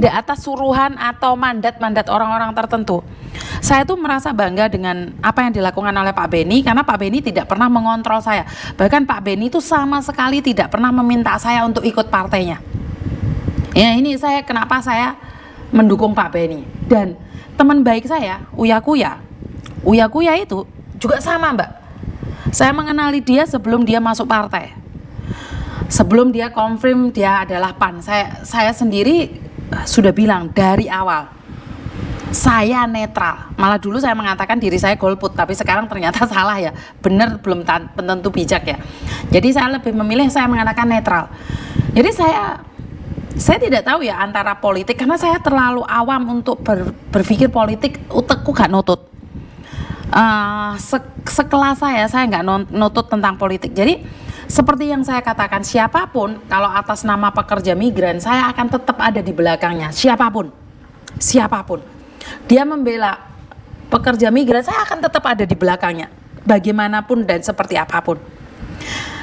tidak atas suruhan atau mandat-mandat orang-orang tertentu. Saya tuh merasa bangga dengan apa yang dilakukan oleh Pak Beni, karena Pak Beni tidak pernah mengontrol saya. Bahkan Pak Beni itu sama sekali tidak pernah meminta saya untuk ikut partainya. Ya, ini kenapa saya mendukung Pak Beni. Dan teman baik saya, Uya Kuya itu juga sama, Mbak. Saya mengenali dia sebelum dia masuk partai. Sebelum dia confirm dia adalah PAN. Saya sendiri sudah bilang dari awal, saya netral. Malah dulu saya mengatakan diri saya golput, tapi sekarang ternyata salah ya. Benar, belum tentu bijak ya. Jadi saya lebih memilih saya mengatakan netral. Jadi saya tidak tahu ya antara politik, karena saya terlalu awam untuk berpikir politik, utekku gak nutut. Sekelas saya nggak nutut tentang politik. Jadi seperti yang saya katakan, siapapun kalau atas nama pekerja migran, saya akan tetap ada di belakangnya. Siapapun dia membela pekerja migran, saya akan tetap ada di belakangnya, bagaimanapun dan seperti apapun.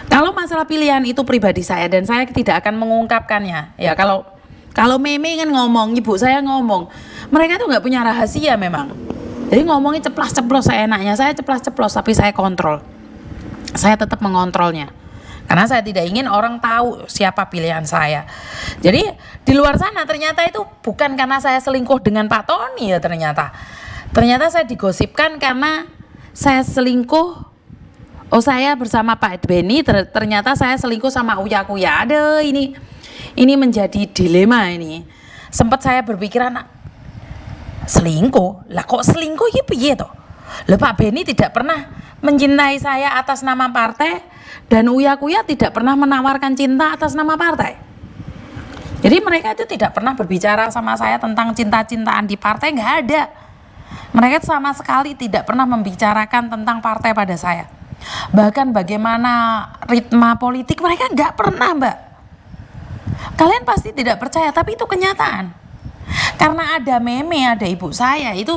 Kalau masalah pilihan itu pribadi saya, dan saya tidak akan mengungkapkannya. Ya kalau Meme kan ngomong, ibu saya ngomong, mereka tuh nggak punya rahasia memang. Jadi ngomongnya ceplas-ceplos seenaknya. Saya ceplas-ceplos, tapi saya kontrol. Saya tetap mengontrolnya. Karena saya tidak ingin orang tahu siapa pilihan saya. Jadi di luar sana ternyata itu bukan karena saya selingkuh dengan Pak Tony ya ternyata. Ternyata saya digosipkan karena saya selingkuh. Oh, saya bersama Pak Beni, ternyata saya selingkuh sama Uya Kuya. Aduh, ini menjadi dilema ini. Sempat saya berpikiran, selingkuh? Lah kok selingkuh ya piye toh? Lah Pak Beni tidak pernah mencintai saya atas nama partai, dan Uya Kuya tidak pernah menawarkan cinta atas nama partai. Jadi mereka itu tidak pernah berbicara sama saya tentang cinta-cintaan di partai, nggak ada. Mereka sama sekali tidak pernah membicarakan tentang partai pada saya. Bahkan bagaimana ritma politik mereka nggak pernah, Mbak. Kalian pasti tidak percaya, tapi itu kenyataan. Karena ada Meme, ada ibu saya itu,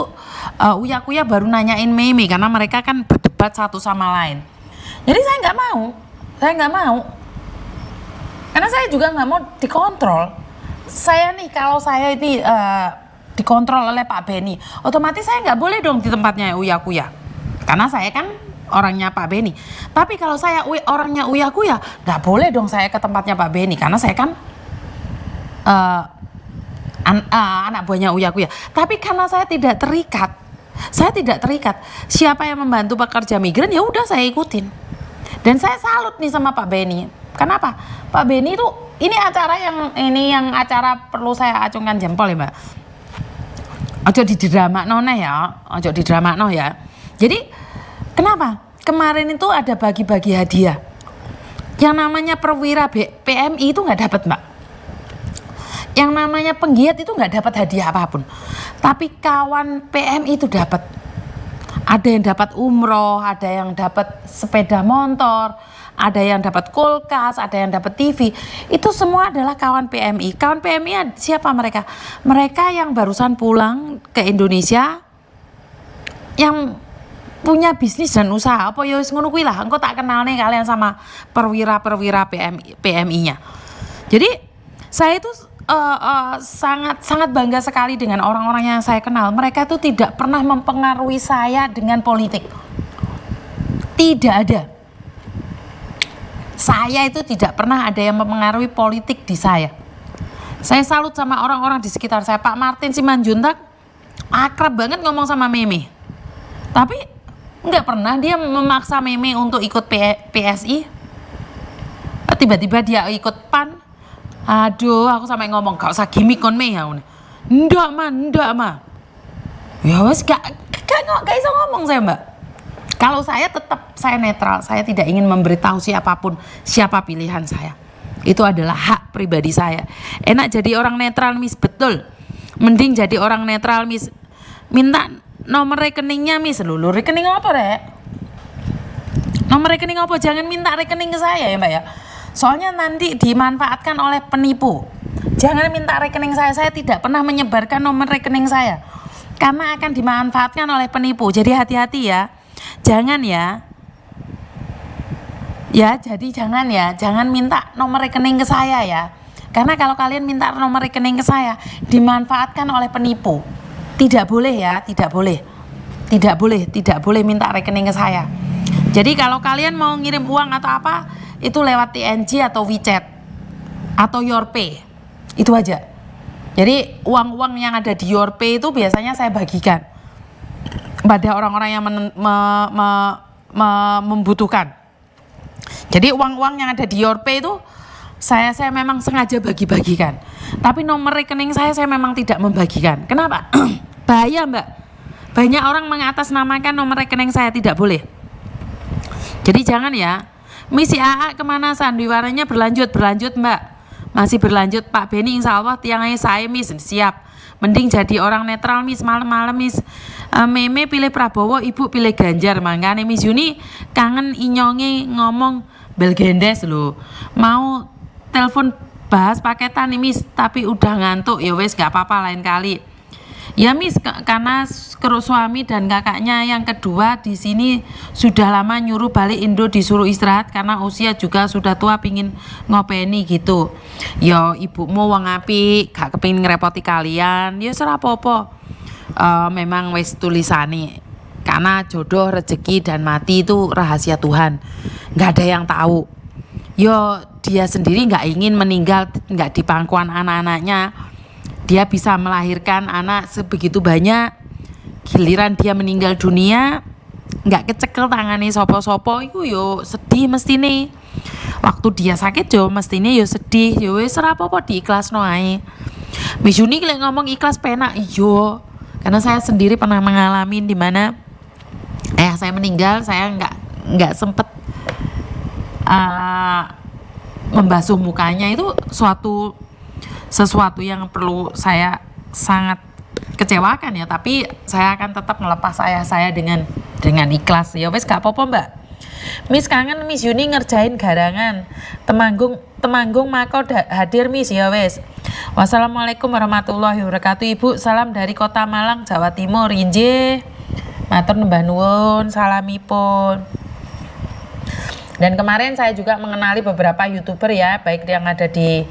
Uya Kuya baru nanyain Meme karena mereka kan berdebat satu sama lain. Jadi saya nggak mau, karena saya juga nggak mau dikontrol. Saya nih, kalau saya ini dikontrol oleh Pak Beni, otomatis saya nggak boleh dong di tempatnya Uya Kuya, karena saya kan orangnya Pak Beni. Tapi kalau saya orangnya Uya Kuya, nggak boleh dong saya ke tempatnya Pak Beni, karena saya kan anak buahnya Uya Kuya. Tapi karena saya tidak terikat, siapa yang membantu pekerja migran ya udah saya ikutin. Dan saya salut nih sama Pak Beni. Kenapa? Pak Beni itu ini acara perlu saya acungkan jempol ya, Mbak. Ojo di drama ya. Jadi kenapa? Kemarin itu ada bagi-bagi hadiah. Yang namanya perwira PMI itu nggak dapat, Mbak. Yang namanya penggiat itu nggak dapat hadiah apapun. Tapi kawan PMI itu dapat. Ada yang dapat umroh, ada yang dapat sepeda motor, ada yang dapat kulkas, ada yang dapat TV. Itu semua adalah kawan PMI. Kawan PMI siapa mereka? Mereka yang barusan pulang ke Indonesia, yang punya bisnis dan usaha. Apa ya wis ngono kuwi lah. Engko tak kenal nih kalian sama perwira PMI-nya. Jadi saya itu sangat bangga sekali dengan orang-orang yang saya kenal. Mereka itu tidak pernah mempengaruhi saya dengan politik. Tidak ada. Saya itu tidak pernah ada yang mempengaruhi politik di saya. Saya salut sama orang-orang di sekitar saya. Pak Martin Simanjuntak akrab banget ngomong sama Meme. Tapi nggak pernah dia memaksa Meme untuk ikut PSI. Tiba-tiba dia ikut PAN. Aduh, aku sampai ngomong gak usah gimmick kon me ya. Ndak mah. Ya wes gak iso ngomong saya, Mbak. Kalau saya tetap saya netral, saya tidak ingin memberitahu siapapun siapa pilihan saya. Itu adalah hak pribadi saya. Enak jadi orang netral, Miss, betul. Mending jadi orang netral, Miss. Minta nomor rekeningnya, Miss. Lulu rekening apa, Rek? Nomor rekening apa? Jangan minta rekening ke saya ya, Mbak ya. Soalnya nanti dimanfaatkan oleh penipu. Jangan minta rekening saya tidak pernah menyebarkan nomor rekening saya. Karena akan dimanfaatkan oleh penipu. Jadi hati-hati ya. Jangan ya. Ya, jadi jangan minta nomor rekening ke saya ya. Karena kalau kalian minta nomor rekening ke saya, dimanfaatkan oleh penipu. Tidak boleh ya, tidak boleh. Tidak boleh minta rekening ke saya. Jadi kalau kalian mau ngirim uang atau apa, itu lewat TNG atau WeChat atau YourPay. Itu aja. Jadi uang-uang yang ada di YourPay itu biasanya saya bagikan pada orang-orang yang membutuhkan. Jadi uang-uang yang ada di YourPay itu saya memang sengaja bagi-bagikan. Tapi nomor rekening saya memang tidak membagikan. Kenapa? Bahaya, Mbak. Banyak orang mengatasnamakan nomor rekening saya, tidak boleh. Jadi jangan ya. Misi AA kemana sandiwaranya berlanjut Mbak. Masih berlanjut Pak Beni, insya Allah tiangnya saya Miss siap. Mending jadi orang netral Miss, malam-malam Miss. Meme pilih Prabowo, Ibu pilih Ganjar. Makanya Miss Yuni kangen inyonge ngomong belgendes loh. Mau telepon bahas paketan nih Miss, tapi udah ngantuk. Ya wes gak apa-apa lain kali. Ya Miss, karena suami dan kakaknya yang kedua di sini sudah lama nyuruh balik Indo, disuruh istirahat karena usia juga sudah tua, pingin ngopeni gitu. Ya ibumu wong apik, gak kepingin ngerepoti kalian. Ya serapopo. Memang wes tulisane. Karena jodoh, rezeki dan mati itu rahasia Tuhan. Nggak ada yang tahu. Yo dia sendiri nggak ingin meninggal, nggak di pangkuan anak-anaknya. Dia bisa melahirkan anak sebegitu banyak, giliran dia meninggal dunia nggak kecekel tangane sopo-sopo, itu yo sedih mestine. Waktu dia sakit yo mestine yo sedih, yo wis ora apa-apa diikhlasno ae. Miss Yuni lek ngomong ikhlas penak iyo, karena saya sendiri pernah mengalami di mana saya meninggal, saya nggak sempet membasuh mukanya. Itu sesuatu yang perlu saya sangat kecewakan ya, tapi saya akan tetap melepas ayah saya dengan ikhlas. Ya wes gak apa-apa Mbak. Miss kangen Miss Yuni ngerjain garangan Temanggung mako hadir Miss. Ya wes. Wassalamualaikum warahmatullahi wabarakatuh. Ibu salam dari Kota Malang, Jawa Timur. Inje matur nembah nuwun salamipun. Dan kemarin saya juga mengenali beberapa YouTuber ya, baik yang ada di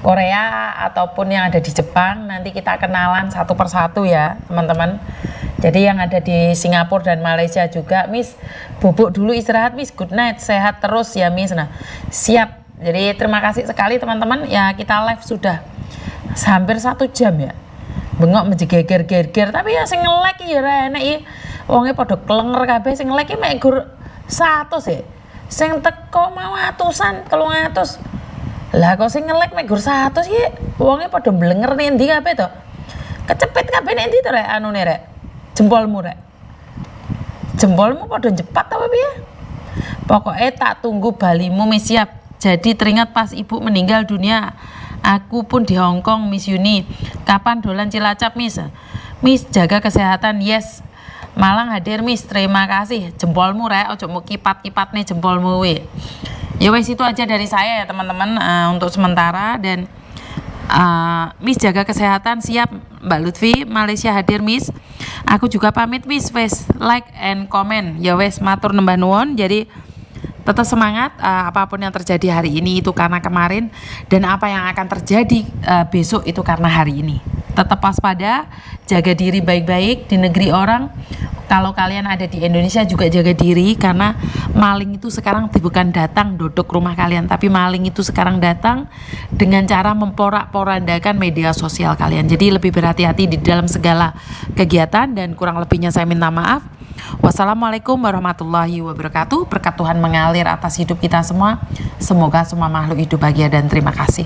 Korea ataupun yang ada di Jepang. Nanti kita kenalan satu persatu ya teman-teman. Jadi yang ada di Singapura dan Malaysia juga. Miss bubuk dulu istirahat Miss, good night, sehat terus ya Miss. Nah siap. Jadi terima kasih sekali teman-teman ya, kita live sudah hampir 1 jam ya, bengok menjegeger-geger. Tapi ya sing nge-like ya ora enak ya, wonge padha klenger kabeh. Sing nge-like mek gur 100 ya, sing teko mau atusan 300. Lah kok sing nge-like mek gur 100 ya, wonge padha mblenger endi kabeh to. Kecepet kabeh endi to rek anune rek. Jempolmu rek. Jempolmu padha jepat apa piye? Pokoknya tak tunggu balimu Miss, siap. Jadi teringat pas ibu meninggal dunia, aku pun di Hong Kong Miss Yuni. Kapan dolan Cilacap Miss? Miss jaga kesehatan, yes. Malang hadir Miss, terima kasih. Jempolmu rek, ojo mau kipat-kipat nih jempolmu we. Ya wes itu aja dari saya ya teman-teman untuk sementara. Dan Miss jaga kesehatan, siap Mbak Lutfi. Malaysia hadir Miss. Aku juga pamit Miss, wes like and comment. Ya wes matur nembah nuwun. Jadi tetap semangat, apapun yang terjadi hari ini itu karena kemarin, dan apa yang akan terjadi besok itu karena hari ini. Tetap waspada, jaga diri baik-baik di negeri orang. Kalau kalian ada di Indonesia juga jaga diri, karena maling itu sekarang bukan datang duduk rumah kalian, tapi maling itu sekarang datang dengan cara memporak-porandakan media sosial kalian. Jadi lebih berhati-hati di dalam segala kegiatan, dan kurang lebihnya saya minta maaf. Wassalamualaikum warahmatullahi wabarakatuh. Berkat Tuhan mengalir atas hidup kita semua. Semoga semua makhluk hidup bahagia dan terima kasih.